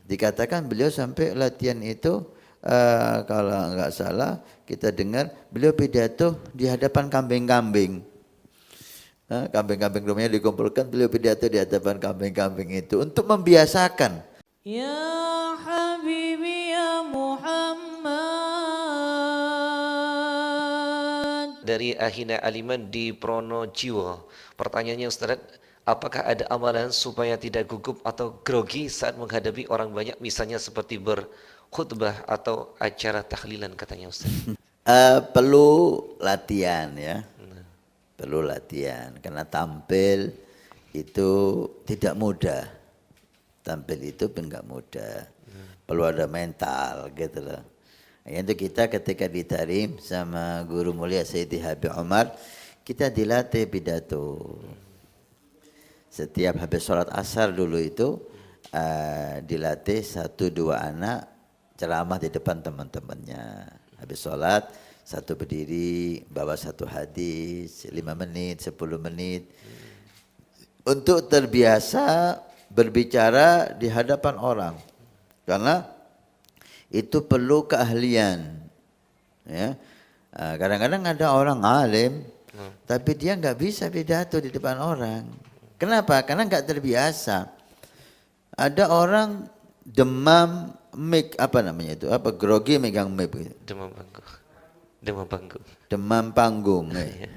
Dikatakan beliau sampai latihan itu kalau nggak salah kita dengar beliau pidato di hadapan kambing-kambing. Kambing-kambing rumahnya dikumpulkan, beliau pidato di hadapan kambing-kambing itu untuk membiasakan. Ya Habibi ya Muhammad. Dari Ahina Aliman di Pronojiwo. Pertanyaannya Ustaz, apakah ada amalan supaya tidak gugup atau grogi saat menghadapi orang banyak, misalnya seperti berkhutbah atau acara tahlilan katanya Ustaz? Perlu latihan ya. Perlu latihan karena tampil itu tidak mudah. Tampil itu enggak mudah. Perlu ada mental gitu loh. Itu kita ketika ditarim sama guru mulia Sayyidi Habib Umar, kita dilatih pidato. Setiap habis sholat asar dulu itu dilatih 1-2 anak ceramah di depan teman-temannya. Habis sholat satu berdiri bawa satu hadis 5 menit 10 menit untuk terbiasa berbicara di hadapan orang, karena itu perlu keahlian ya. Kadang-kadang ada orang alim tapi dia nggak bisa pidato di depan orang. Kenapa? Karena nggak terbiasa. Ada orang demam mic, apa namanya itu, apa, grogi megang mic gitu. Demam panggung. Ya.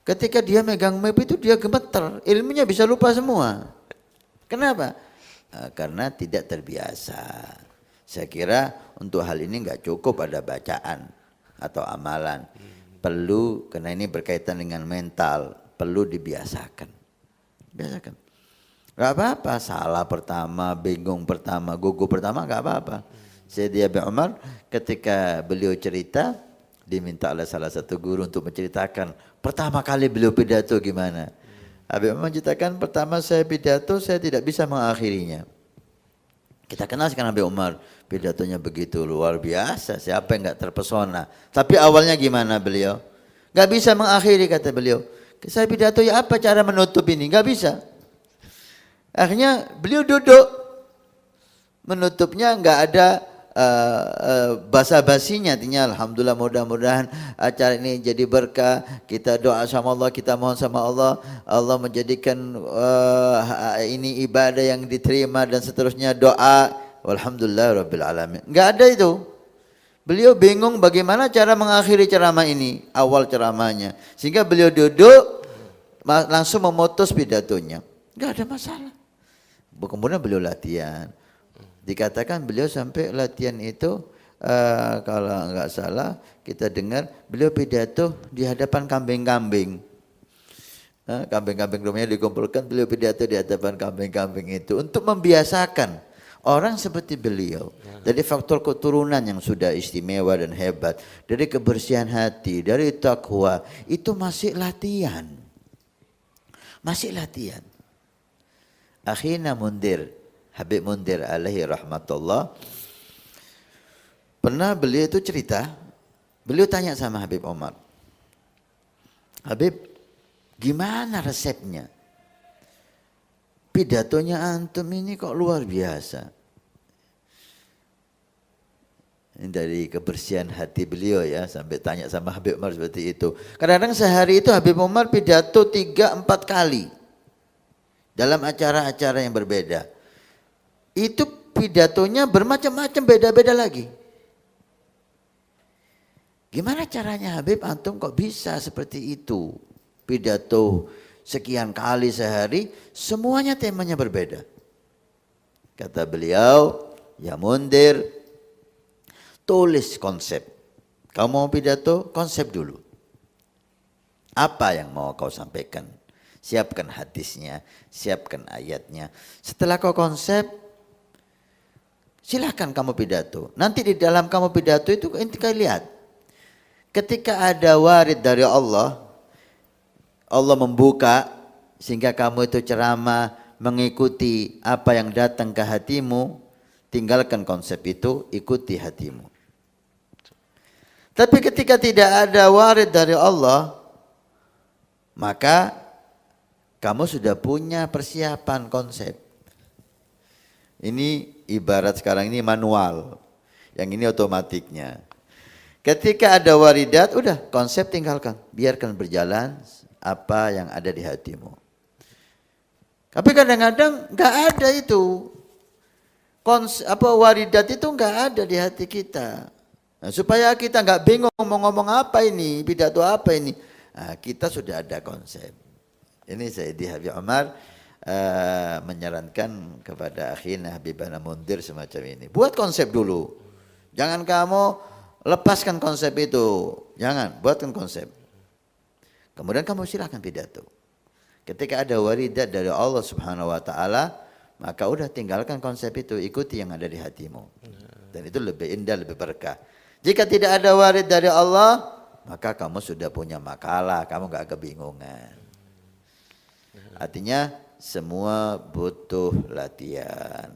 Ketika dia megang mic itu dia gemeter, ilmunya bisa lupa semua. Kenapa? Karena tidak terbiasa. Saya kira untuk hal ini nggak cukup ada bacaan atau amalan. Perlu, karena ini berkaitan dengan mental, perlu dibiasakan. Biasakan. Gak apa-apa, salah pertama, bingung pertama, gugup pertama, gak apa-apa. Sayyidi Habib Umar ketika beliau cerita, diminta oleh salah satu guru untuk menceritakan pertama kali beliau pidato gimana. Habib Umar menceritakan, pertama saya pidato, saya tidak bisa mengakhirinya. Kita kenal sekarang Habib Umar, pidatonya begitu luar biasa, siapa yang gak terpesona. Tapi awalnya gimana beliau? Gak bisa mengakhiri kata beliau. Saya pidato, ya apa cara menutup ini? Gak bisa. Akhirnya beliau duduk, menutupnya nggak ada basa-basinya, artinya alhamdulillah mudah-mudahan acara ini jadi berkah, kita doa sama Allah, kita mohon sama Allah, Allah menjadikan ini ibadah yang diterima dan seterusnya, doa, alhamdulillah rabbil alamin. Nggak ada itu. Beliau bingung bagaimana cara mengakhiri ceramah ini, awal ceramahnya, sehingga beliau duduk langsung memutus pidatonya, nggak ada masalah. Kemudian beliau latihan. Dikatakan beliau sampai latihan itu kalau nggak salah kita dengar beliau pidato di hadapan kambing-kambing. Kambing-kambing rumahnya dikumpulkan, beliau pidato di hadapan kambing-kambing itu untuk membiasakan orang seperti beliau. Dari faktor keturunan yang sudah istimewa dan hebat, dari kebersihan hati, dari takwa, itu masih latihan. Masih latihan. Akhina Mundir, Habib Mundir alaihi rahmatullah, pernah beliau itu cerita, beliau tanya sama Habib Umar, Habib, gimana resepnya? Pidatonya antum ini kok luar biasa. Ini dari kebersihan hati beliau ya, sampai tanya sama Habib Umar seperti itu. Kadang-kadang sehari itu Habib Umar pidato 3-4 kali dalam acara-acara yang berbeda. Itu pidatonya bermacam-macam, beda-beda lagi. Gimana caranya Habib, antum kok bisa seperti itu? Pidato sekian kali sehari, semuanya temanya berbeda. Kata beliau, ya Mundir, tulis konsep. Kau mau pidato, konsep dulu. Apa yang mau kau sampaikan? Siapkan hadisnya, siapkan ayatnya. Setelah kau konsep, silahkan kamu pidato. Nanti di dalam kamu pidato itu kau lihat. Ketika ada warid dari Allah, Allah membuka sehingga kamu itu ceramah mengikuti apa yang datang ke hatimu, tinggalkan konsep itu, ikuti hatimu. Tapi ketika tidak ada warid dari Allah, maka kamu sudah punya persiapan konsep. Ini ibarat sekarang ini manual, yang ini otomatiknya. Ketika ada waridat, udah konsep tinggalkan, biarkan berjalan apa yang ada di hatimu. Tapi kadang-kadang nggak ada itu, waridat itu nggak ada di hati kita. Nah, supaya kita nggak bingung mau ngomong apa ini, pidato apa ini, nah, kita sudah ada konsep. Ini Sayyidi Habib Umar menyarankan kepada akhina Habibana Mundir semacam ini. Buat konsep dulu, jangan kamu lepaskan konsep itu, jangan, buatkan konsep. Kemudian kamu silahkan pidato. Ketika ada waridat dari Allah Subhanahu Wa Taala, maka udah tinggalkan konsep itu, ikuti yang ada di hatimu. Dan itu lebih indah, lebih berkah. Jika tidak ada warid dari Allah, maka kamu sudah punya makalah, kamu gak kebingungan. Artinya semua butuh latihan.